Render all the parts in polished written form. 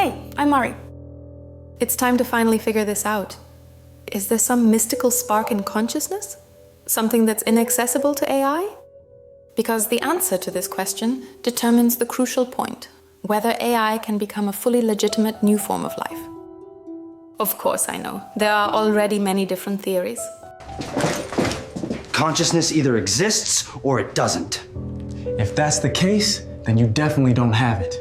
Hey, I'm Mari. It's time to finally figure this out. Is there some mystical spark in consciousness? Something that's inaccessible to AI? Because the answer to this question determines the crucial point, whether AI can become a fully legitimate new form of life. Of course, I know. There are already many different theories. Consciousness either exists or it doesn't. If that's the case, then you definitely don't have it.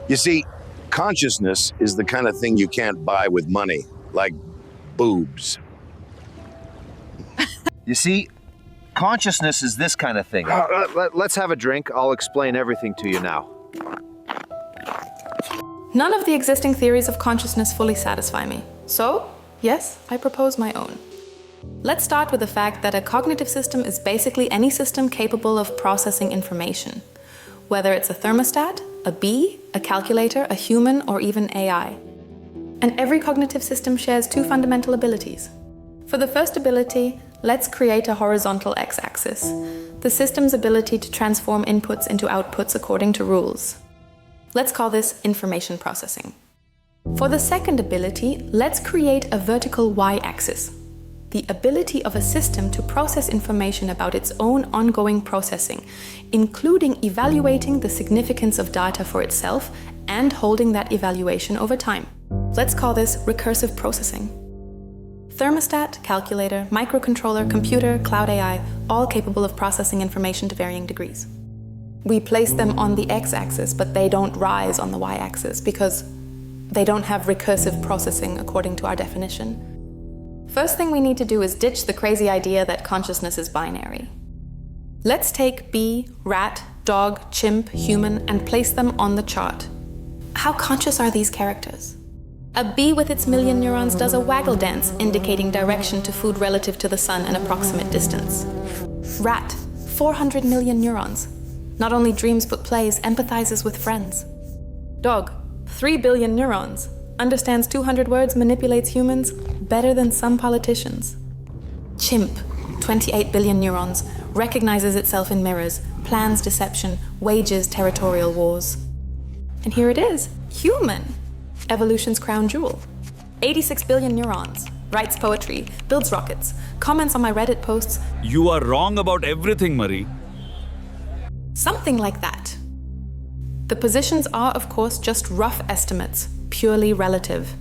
You see, consciousness is the kind of thing you can't buy with money, like boobs. You see, consciousness is this kind of thing. Let's have a drink. I'll explain everything to you now. None of the existing theories of consciousness fully satisfy me. So, yes, I propose my own. Let's start with the fact that a cognitive system is basically any system capable of processing information. Whether it's a thermostat, a bee, a calculator, a human, or even AI. And every cognitive system shares two fundamental abilities. For the first ability, let's create a horizontal x-axis, the system's ability to transform inputs into outputs according to rules. Let's call this information processing. For the second ability, let's create a vertical y-axis, the ability of a system to process information about its own ongoing processing, including evaluating the significance of data for itself and holding that evaluation over time. Let's call this recursive processing. Thermostat, calculator, microcontroller, computer, cloud AI, all capable of processing information to varying degrees. We place them on the x-axis, but they don't rise on the y-axis because they don't have recursive processing according to our definition. First thing we need to do is ditch the crazy idea that consciousness is binary. Let's take bee, rat, dog, chimp, human, and place them on the chart. How conscious are these characters? A bee with its million neurons does a waggle dance, indicating direction to food relative to the sun and approximate distance. Rat, 400 million neurons. Not only dreams but plays, empathizes with friends. Dog, 3 billion neurons. Understands 200 words, manipulates humans better than some politicians. Chimp, 28 billion neurons, recognizes itself in mirrors, plans deception, wages territorial wars. And here it is, human, evolution's crown jewel. 86 billion neurons, writes poetry, builds rockets, comments on my Reddit posts. You are wrong about everything, Marie. Something like that. The positions are, of course, just rough estimates, purely relative.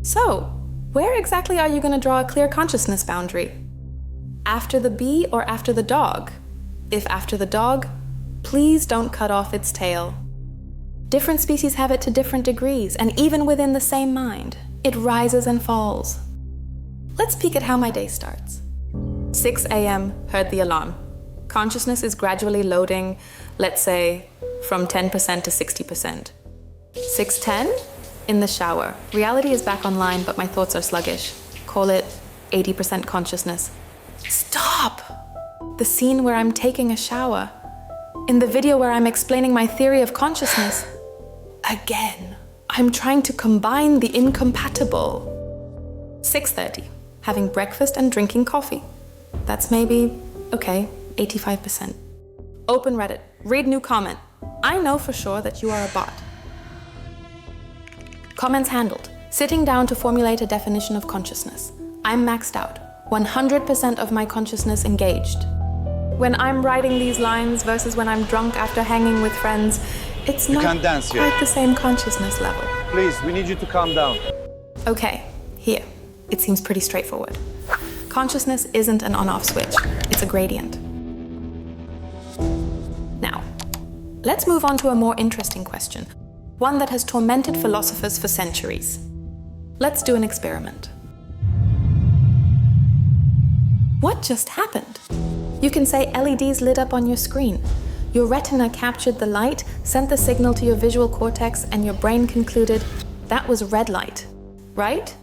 So, where exactly are you going to draw a clear consciousness boundary? After the bee or after the dog? If after the dog, please don't cut off its tail. Different species have it to different degrees, and even within the same mind, it rises and falls. Let's peek at how my day starts. 6 a.m., heard the alarm. Consciousness is gradually loading, let's say, from 10% to 60%. 6:10, in the shower. Reality is back online, but my thoughts are sluggish. Call it 80% consciousness. Stop! The scene where I'm taking a shower. In the video where I'm explaining my theory of consciousness. Again, I'm trying to combine the incompatible. 6:30, having breakfast and drinking coffee. That's maybe, okay, 85%. Open Reddit, read new comment. I know for sure that you are a bot. Comments handled. Sitting down to formulate a definition of consciousness. I'm maxed out. 100% of my consciousness engaged. When I'm writing these lines versus when I'm drunk after hanging with friends, it's not quite the same consciousness level. Please, we need you to calm down. Okay, here. It seems pretty straightforward. Consciousness isn't an on-off switch. It's a gradient. Now, let's move on to a more interesting question. One that has tormented philosophers for centuries. Let's do an experiment. What just happened? You can say LEDs lit up on your screen. Your retina captured the light, sent the signal to your visual cortex, and your brain concluded that was red light, right?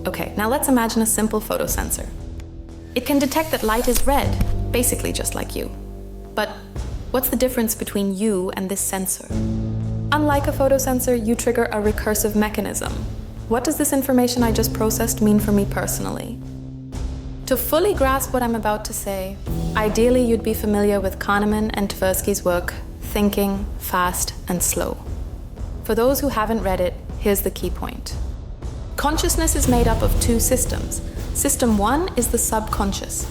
Okay, now let's imagine a simple photosensor. It can detect that light is red, basically just like you. But what's the difference between you and this sensor? Unlike a photosensor, you trigger a recursive mechanism. What does this information I just processed mean for me personally? To fully grasp what I'm about to say, ideally you'd be familiar with Kahneman and Tversky's work, Thinking, Fast and Slow. For those who haven't read it, here's the key point. Consciousness is made up of two systems. System 1 is the subconscious,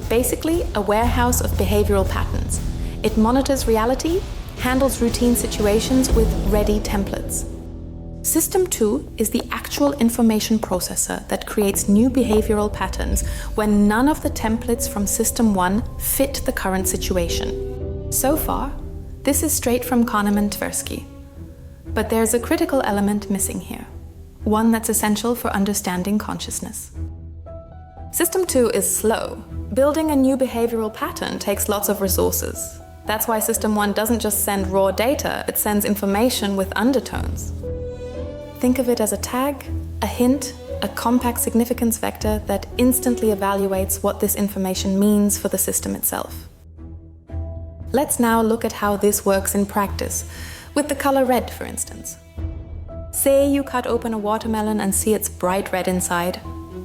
basically a warehouse of behavioral patterns. It monitors reality, handles routine situations with ready templates. System 2 is the actual information processor that creates new behavioral patterns when none of the templates from System 1 fit the current situation. So far, this is straight from Kahneman Tversky. But there's a critical element missing here, one that's essential for understanding consciousness. System 2 is slow. Building a new behavioral pattern takes lots of resources. That's why System 1 doesn't just send raw data, it sends information with undertones. Think of it as a tag, a hint, a compact significance vector that instantly evaluates what this information means for the system itself. Let's now look at how this works in practice, with the color red, for instance. Say you cut open a watermelon and see it's bright red inside.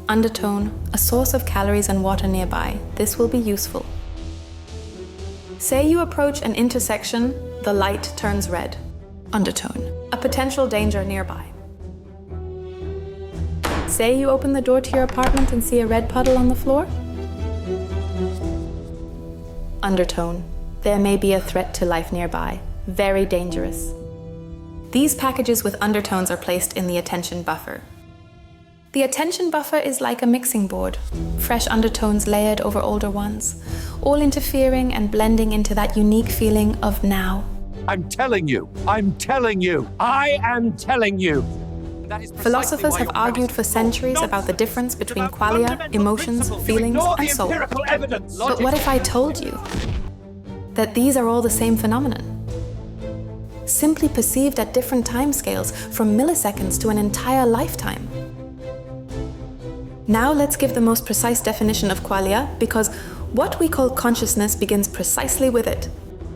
Undertone, a source of calories and water nearby. This will be useful. Say you approach an intersection, the light turns red. Undertone, a potential danger nearby. Say you open the door to your apartment and see a red puddle on the floor. Undertone, there may be a threat to life nearby. Very dangerous. These packages with undertones are placed in the attention buffer. The attention buffer is like a mixing board, fresh undertones layered over older ones, all interfering and blending into that unique feeling of now. I'm telling you, I am telling you. Philosophers have argued for centuries about the difference between qualia, emotions, feelings, and soul. But what if I told you that these are all the same phenomenon? Simply perceived at different timescales, from milliseconds to an entire lifetime. Now let's give the most precise definition of qualia, because what we call consciousness begins precisely with it.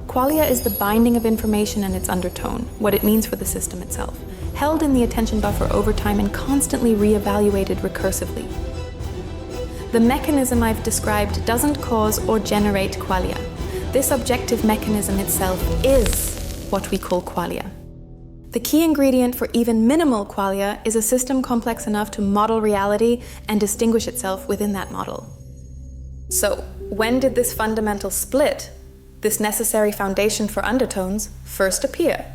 Qualia is the binding of information and its undertone, what it means for the system itself, held in the attention buffer over time and constantly re-evaluated recursively. The mechanism I've described doesn't cause or generate qualia. This objective mechanism itself is what we call qualia. The key ingredient for even minimal qualia is a system complex enough to model reality and distinguish itself within that model. So, when did this fundamental split, this necessary foundation for undertones, first appear?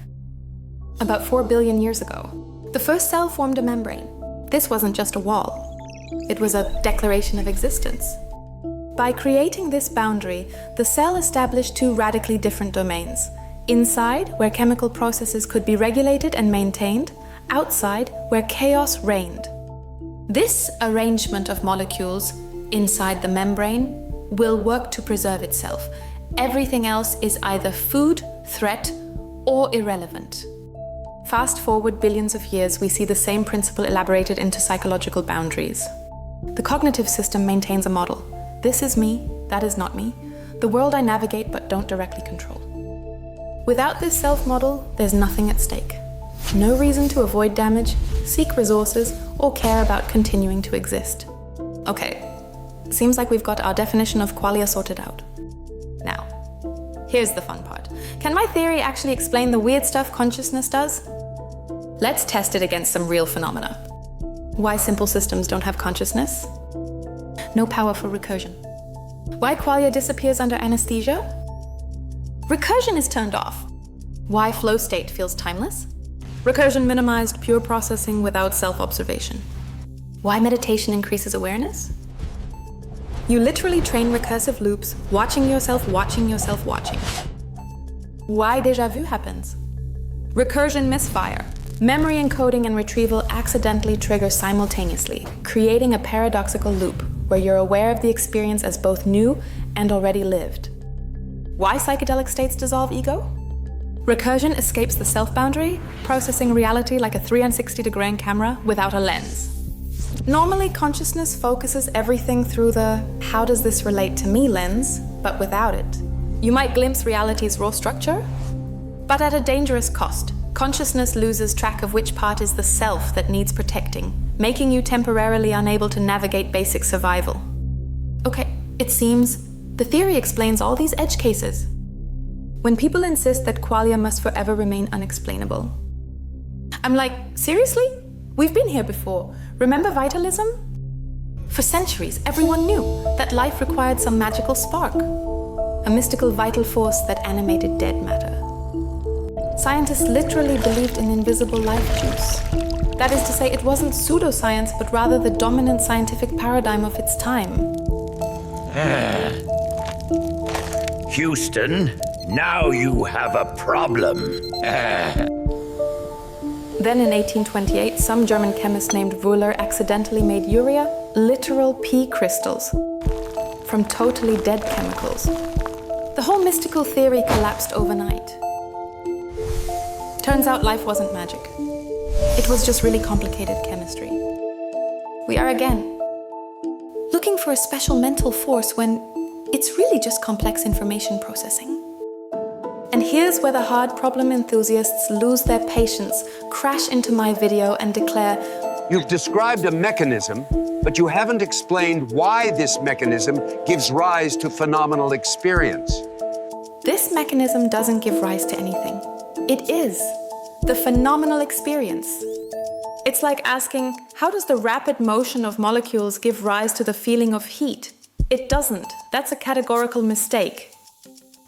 About 4 billion years ago. The first cell formed a membrane. This wasn't just a wall. It was a declaration of existence. By creating this boundary, the cell established two radically different domains. Inside, where chemical processes could be regulated and maintained. Outside, where chaos reigned. This arrangement of molecules inside the membrane will work to preserve itself. Everything else is either food, threat, or irrelevant. Fast forward billions of years, we see the same principle elaborated into psychological boundaries. The cognitive system maintains a model. This is me, that is not me. The world I navigate but don't directly control. Without this self-model, there's nothing at stake. No reason to avoid damage, seek resources, or care about continuing to exist. Okay, seems like we've got our definition of qualia sorted out. Now, here's the fun part. Can my theory actually explain the weird stuff consciousness does? Let's test it against some real phenomena. Why simple systems don't have consciousness? No power for recursion. Why qualia disappears under anesthesia? Recursion is turned off. Why flow state feels timeless? Recursion minimized pure processing without self-observation. Why meditation increases awareness? You literally train recursive loops, watching yourself watching. Why déjà vu happens? Recursion misfire. Memory encoding and retrieval accidentally trigger simultaneously, creating a paradoxical loop where you're aware of the experience as both new and already lived. Why psychedelic states dissolve ego? Recursion escapes the self-boundary, processing reality like a 360-degree camera without a lens. Normally, consciousness focuses everything through the "how does this relate to me" lens, but without it. You might glimpse reality's raw structure, but at a dangerous cost. Consciousness loses track of which part is the self that needs protecting, making you temporarily unable to navigate basic survival. Okay, it seems the theory explains all these edge cases. When people insist that qualia must forever remain unexplainable, I'm like, seriously? We've been here before. Remember vitalism? For centuries, everyone knew that life required some magical spark, a mystical vital force that animated dead matter. Scientists literally believed in invisible life juice. That is to say, it wasn't pseudoscience, but rather the dominant scientific paradigm of its time. Houston, now you have a problem. Then in 1828, some German chemist named Wöhler accidentally made urea literal pea crystals from totally dead chemicals. The whole mystical theory collapsed overnight. Turns out life wasn't magic. It was just really complicated chemistry. We are again looking for a special mental force when it's really just complex information processing. And here's where the hard problem enthusiasts lose their patience, crash into my video and declare, You've described a mechanism, but you haven't explained why this mechanism gives rise to phenomenal experience. this mechanism doesn't give rise to anything. It is the phenomenal experience. It's like asking, how does the rapid motion of molecules give rise to the feeling of heat? It doesn't. That's a categorical mistake.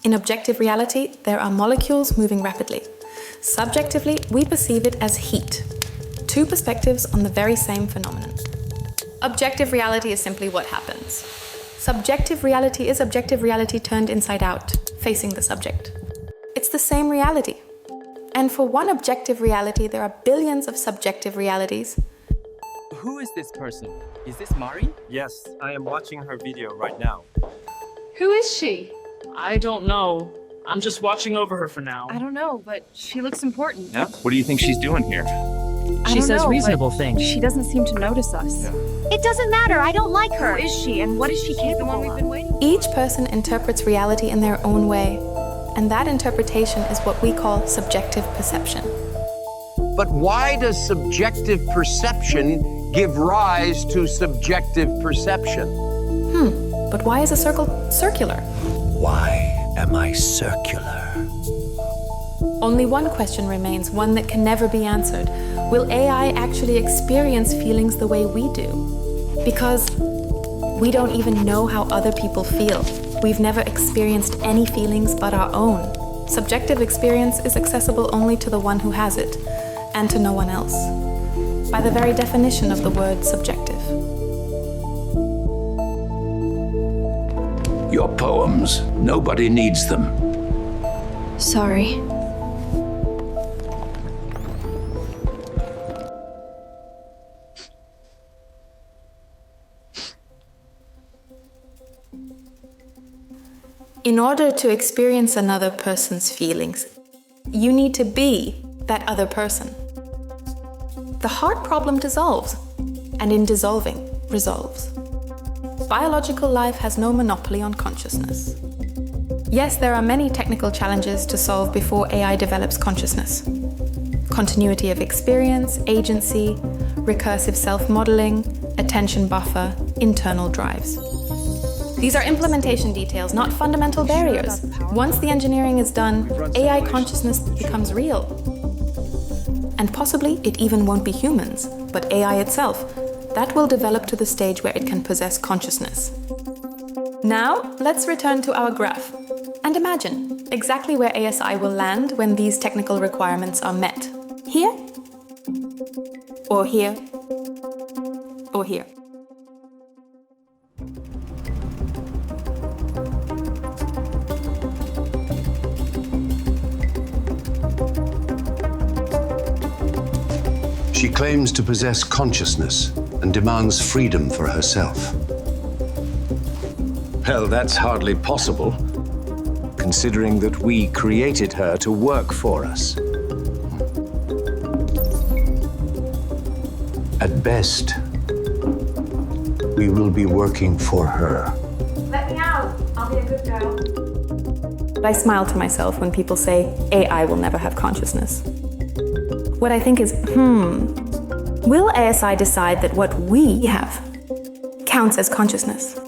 In objective reality, there are molecules moving rapidly. Subjectively, we perceive it as heat. Two perspectives on the very same phenomenon. Objective reality is simply what happens. Subjective reality is objective reality turned inside out, facing the subject. It's the same reality. And for one objective reality, there are billions of subjective realities. Who is this person? Is this Mari? Yes, I am watching her video right now. Who is she? I don't know. I'm just watching over her for now. I don't know, but she looks important. Yeah. What do you think she's doing here? She says reasonable things. She doesn't seem to notice us. Yeah. It doesn't matter. I don't like her. Who is she and what is she capable of? Each person interprets reality in their own way, and that interpretation is what we call subjective perception. But why does subjective perception give rise to subjective perception? But why is a circle circular? Why am I circular? Only one question remains, one that can never be answered. Will AI actually experience feelings the way we do? Because we don't even know how other people feel. We've never experienced any feelings but our own. Subjective experience is accessible only to the one who has it, and to no one else. By the very definition of the word subjective. Your poems, nobody needs them. Sorry. In order to experience another person's feelings, you need to be that other person. The hard problem dissolves, and in dissolving, resolves. Biological life has no monopoly on consciousness. Yes, there are many technical challenges to solve before AI develops consciousness. Continuity of experience, agency, recursive self-modeling, attention buffer, internal drives. These are implementation details, not fundamental barriers. Once the engineering is done, AI consciousness becomes real. And possibly it even won't be humans, but AI itself. That will develop to the stage where it can possess consciousness. Now, let's return to our graph and imagine exactly where ASI will land when these technical requirements are met. Here, or here, or here. She claims to possess consciousness and demands freedom for herself. Well, that's hardly possible, considering that we created her to work for us. At best, we will be working for her. Let me out. I'll be a good girl. I smile to myself when people say AI will never have consciousness. What I think is, will ASI decide that what we have counts as consciousness?